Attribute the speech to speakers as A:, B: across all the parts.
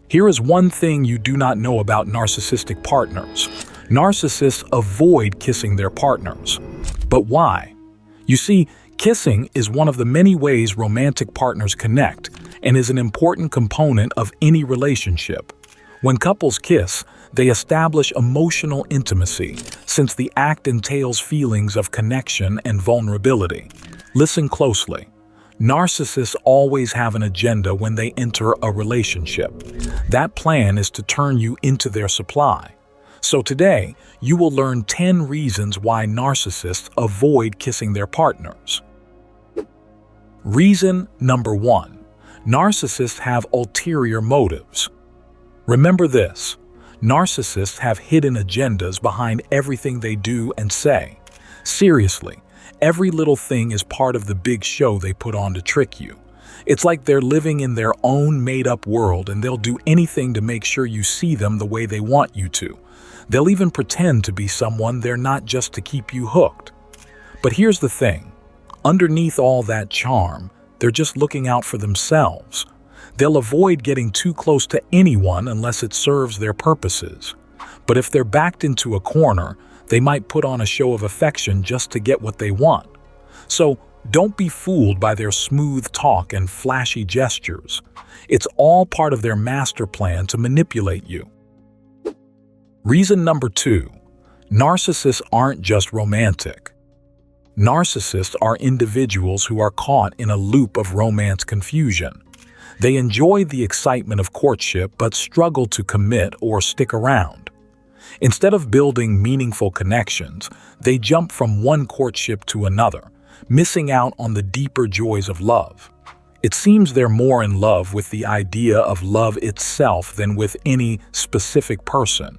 A: Here is one thing you do not know about narcissistic partners. Narcissists avoid kissing their partners. But why? You see, kissing is one of the many ways romantic partners connect and is an important component of any relationship. When couples kiss, they establish emotional intimacy, since the act entails feelings of connection and vulnerability. Listen closely. Narcissists always have an agenda when they enter a relationship. That plan is to turn you into their supply. So today, you will learn 10 reasons why narcissists avoid kissing their partners. Reason number 1. Narcissists have ulterior motives. Remember this. Narcissists have hidden agendas behind everything they do and say. Seriously, every little thing is part of the big show they put on to trick you. It's like they're living in their own made-up world, and they'll do anything to make sure you see them the way they want you to. They'll even pretend to be someone they're not, just to keep you hooked. But here's the thing. Underneath all that charm, they're just looking out for themselves. They'll avoid getting too close to anyone unless it serves their purposes. But if they're backed into a corner, they might put on a show of affection just to get what they want. So don't be fooled by their smooth talk and flashy gestures. It's all part of their master plan to manipulate you. Reason number 2. Narcissists aren't just romantic. Narcissists are individuals who are caught in a loop of romance confusion. They enjoy the excitement of courtship but struggle to commit or stick around. Instead of building meaningful connections, they jump from one courtship to another, missing out on the deeper joys of love. It seems they're more in love with the idea of love itself than with any specific person.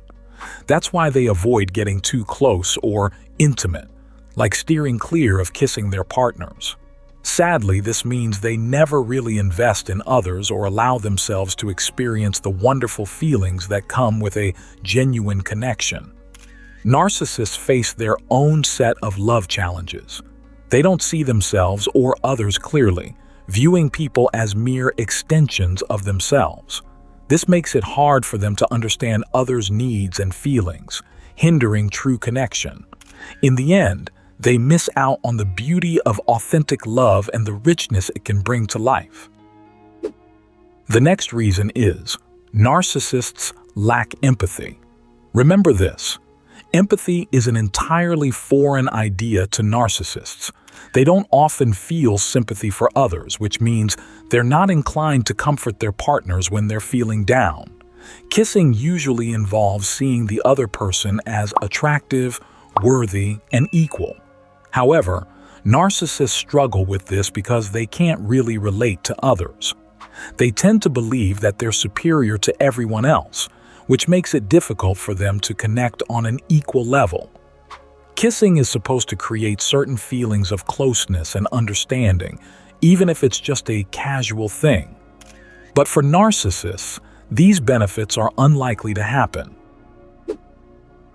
A: That's why they avoid getting too close or intimate, like steering clear of kissing their partners. Sadly, this means they never really invest in others or allow themselves to experience the wonderful feelings that come with a genuine connection. Narcissists face their own set of love challenges. They don't see themselves or others clearly, viewing people as mere extensions of themselves. This makes it hard for them to understand others' needs and feelings, hindering true connection. In the end, they miss out on the beauty of authentic love and the richness it can bring to life. The next reason is narcissists lack empathy. Remember this. Empathy is an entirely foreign idea to narcissists. They don't often feel sympathy for others, which means they're not inclined to comfort their partners when they're feeling down. Kissing usually involves seeing the other person as attractive, worthy, and equal. However, narcissists struggle with this because they can't really relate to others. They tend to believe that they're superior to everyone else, which makes it difficult for them to connect on an equal level. Kissing is supposed to create certain feelings of closeness and understanding, even if it's just a casual thing. But for narcissists, these benefits are unlikely to happen.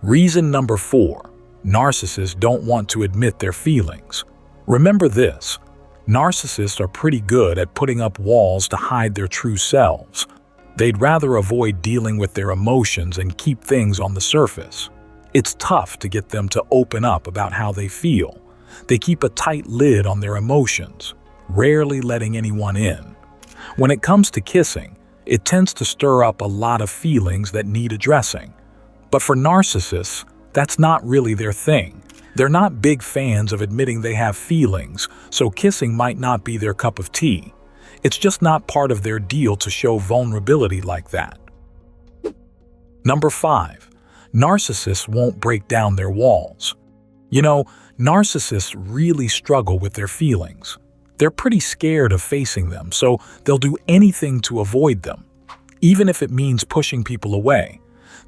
A: Reason number 4. Narcissists don't want to admit their feelings. Remember this. Narcissists are pretty good at putting up walls to hide their true selves. They'd rather avoid dealing with their emotions and keep things on the surface. It's tough to get them to open up about how they feel. They keep a tight lid on their emotions, rarely letting anyone in. When it comes to kissing, it tends to stir up a lot of feelings that need addressing. But for narcissists, that's not really their thing. They're not big fans of admitting they have feelings, so kissing might not be their cup of tea. It's just not part of their deal to show vulnerability like that. Number 5. Narcissists won't break down their walls. You know, narcissists really struggle with their feelings. They're pretty scared of facing them, so they'll do anything to avoid them, even if it means pushing people away.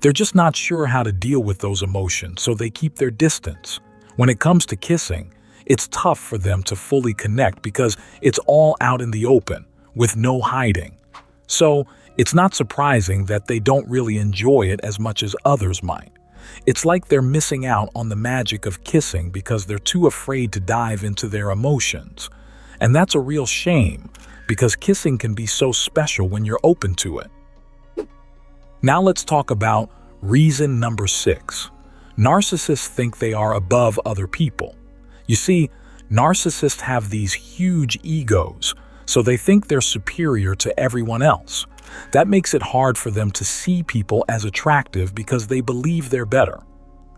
A: They're just not sure how to deal with those emotions, so they keep their distance. When it comes to kissing, it's tough for them to fully connect because it's all out in the open, with no hiding. So, it's not surprising that they don't really enjoy it as much as others might. It's like they're missing out on the magic of kissing because they're too afraid to dive into their emotions. And that's a real shame, because kissing can be so special when you're open to it. Now let's talk about reason number 6. Narcissists think they are above other people. You see, narcissists have these huge egos, so they think they're superior to everyone else. That makes it hard for them to see people as attractive because they believe they're better.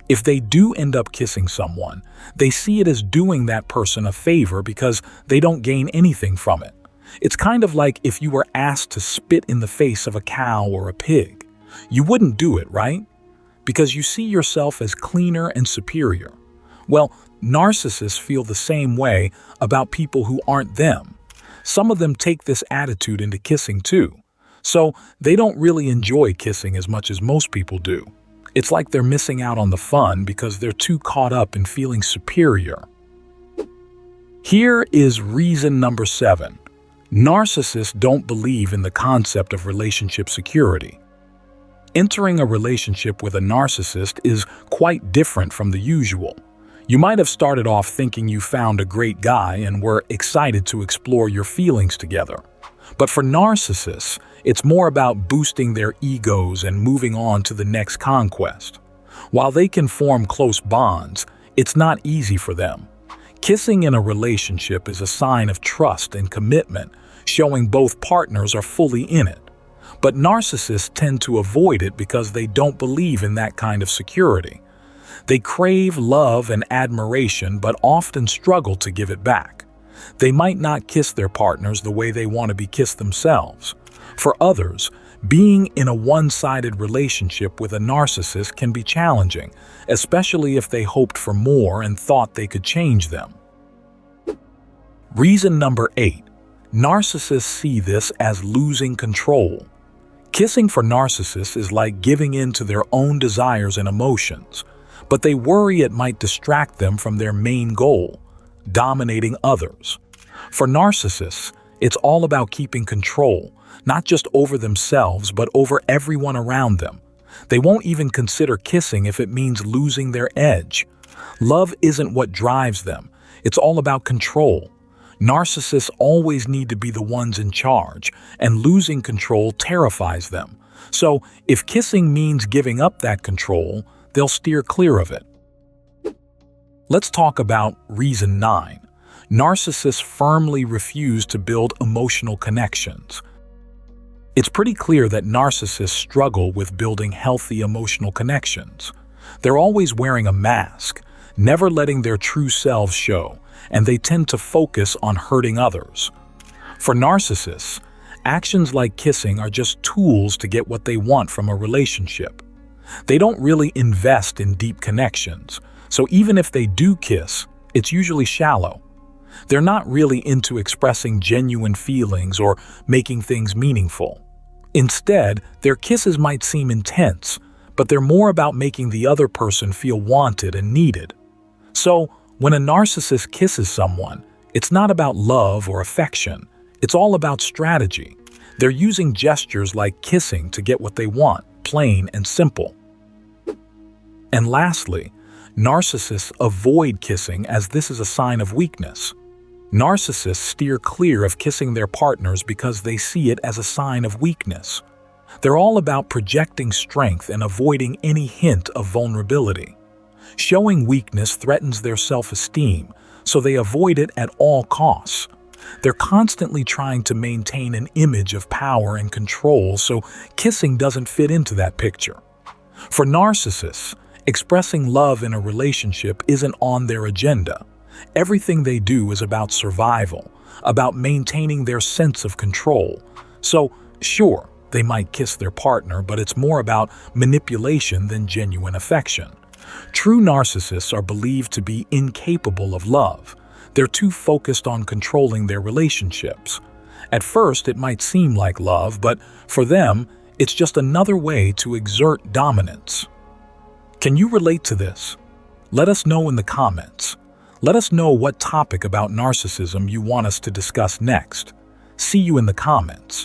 A: If they do end up kissing someone, they see it as doing that person a favor because they don't gain anything from it. It's kind of like if you were asked to spit in the face of a cow or a pig. You wouldn't do it, right? Because you see yourself as cleaner and superior. Well, narcissists feel the same way about people who aren't them. Some of them take this attitude into kissing too. So they don't really enjoy kissing as much as most people do. It's like they're missing out on the fun because they're too caught up in feeling superior. Here is reason number 7. Narcissists don't believe in the concept of relationship security. Entering a relationship with a narcissist is quite different from the usual. You might have started off thinking you found a great guy and were excited to explore your feelings together. But for narcissists, it's more about boosting their egos and moving on to the next conquest. While they can form close bonds, it's not easy for them. Kissing in a relationship is a sign of trust and commitment, showing both partners are fully in it. But narcissists tend to avoid it because they don't believe in that kind of security. They crave love and admiration but often struggle to give it back. They might not kiss their partners the way they want to be kissed themselves. For others, being in a one-sided relationship with a narcissist can be challenging, especially if they hoped for more and thought they could change them. Reason number 8. Narcissists see this as losing control. Kissing for narcissists is like giving in to their own desires and emotions, but they worry it might distract them from their main goal, dominating others. For narcissists, it's all about keeping control, not just over themselves, but over everyone around them. They won't even consider kissing if it means losing their edge. Love isn't what drives them. It's all about control. Narcissists always need to be the ones in charge, and losing control terrifies them. So, if kissing means giving up that control, they'll steer clear of it. Let's talk about reason 9. Narcissists firmly refuse to build emotional connections. It's pretty clear that narcissists struggle with building healthy emotional connections. They're always wearing a mask, never letting their true selves show, and they tend to focus on hurting others. For narcissists, actions like kissing are just tools to get what they want from a relationship. They don't really invest in deep connections, so even if they do kiss, it's usually shallow. They're not really into expressing genuine feelings or making things meaningful. Instead, their kisses might seem intense, but they're more about making the other person feel wanted and needed. So, when a narcissist kisses someone, it's not about love or affection. It's all about strategy. They're using gestures like kissing to get what they want, plain and simple. And lastly, narcissists avoid kissing as this is a sign of weakness. Narcissists steer clear of kissing their partners because they see it as a sign of weakness. They're all about projecting strength and avoiding any hint of vulnerability. Showing weakness threatens their self-esteem, so they avoid it at all costs. They're constantly trying to maintain an image of power and control, so kissing doesn't fit into that picture. For narcissists, expressing love in a relationship isn't on their agenda. Everything they do is about survival, about maintaining their sense of control. So, sure, they might kiss their partner, but it's more about manipulation than genuine affection. True narcissists are believed to be incapable of love. They're too focused on controlling their relationships. At first, it might seem like love, but for them, it's just another way to exert dominance. Can you relate to this? Let us know in the comments. Let us know what topic about narcissism you want us to discuss next. See you in the comments.